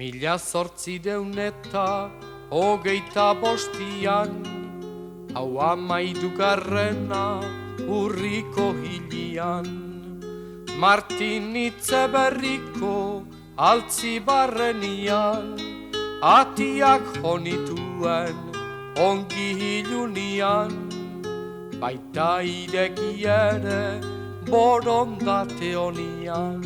1825 hau 12. urriko hilian, Martin Itzeberriko altzi barrenian, atiak honituen ongi hilunian, baita ireki ere borondate honian.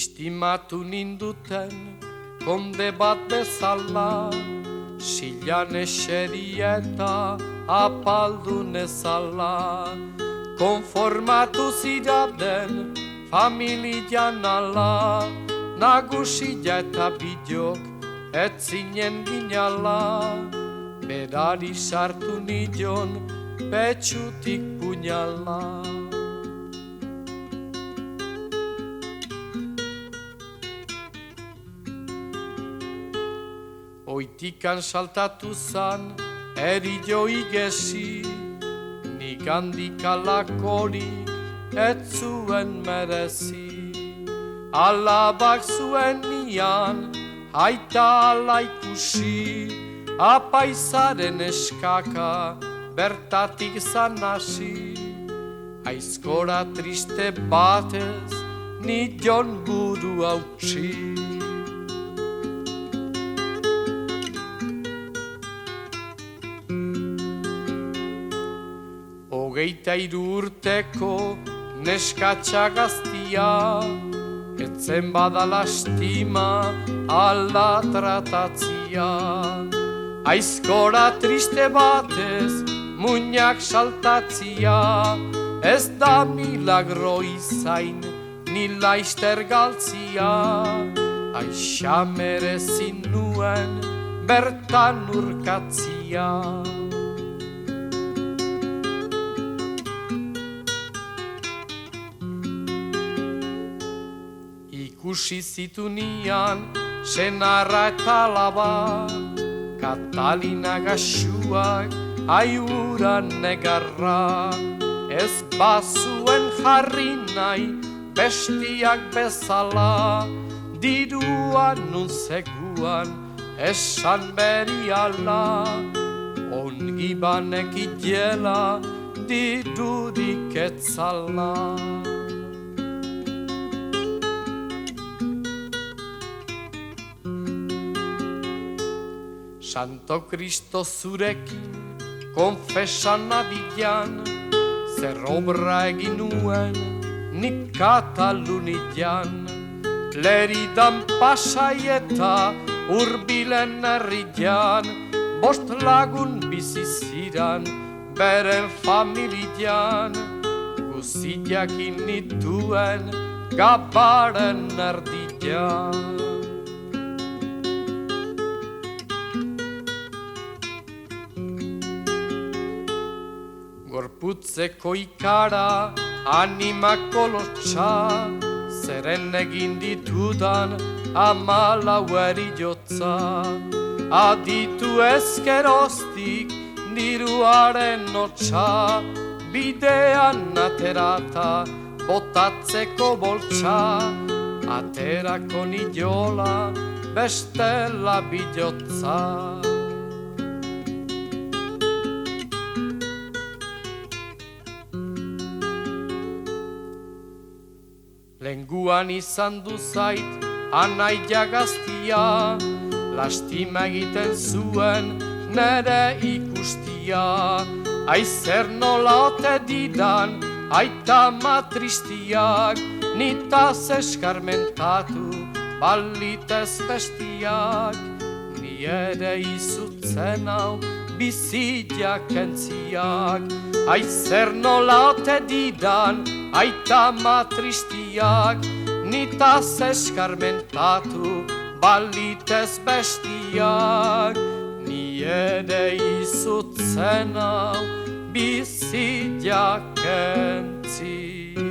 Istimatu ninduten konde bat bezala, silan eseri eta apaldun ezala, konformatu ziraden familian ala, nagusia eta bidok ez zinen ginala, berari sartu nion petxutik puñala. Oitikan saltatu zan, eri joi gesi, nik handik alakori ez zuen merezi. Alabak zuen nian, aita ala ikusi, apaizaren eskaka bertatik zan hasi. Aizkora triste batez, nion buru hautsi. Hogeita 3 urteko neskatxa gaztia, etzen bada lastima ala tratatzia. Aizkora triste batez muinak saltatzia, ez da milagro izain ni laister galtzia. Aixa merezin nuen bertan urkatzia. Ikusi zitunian senarra eta alaba, Katalina gaxuak aiuran negarra, ez bazuen jarri nahi bestiak bezala, diruan nun zeguan esan beriala, ongi banekitela dirurik etzala. Santo Kristo zurekin konfesan adian, zer obra egin nuen nik Katalunian. Leridan pasai eta urbilen herrian, 5 lagun bizi ziran beren familian. Guziakin nituen gabaren erdian. Gorputzeko ikara, animako lotxa, zeren egin ditudan 14 eriotza. Aditu ezkeroztik diruaren hotxa, bidean aterata botatzeko boltsa, aterako niola bestela bilotza. Lenguan izan du zait anaia gaztia, lastima egiten zuen nere ikustia. Aizer nola ote didan aita matristiak, nitaz eskarmentatu balitez bestiak. Ni ere izutzen hau biziak entziak, aizer nola ote didan aita matristiak, nitaz eskarmentatu balitez bestiak. Ni ere izutzen hau biziak entziak.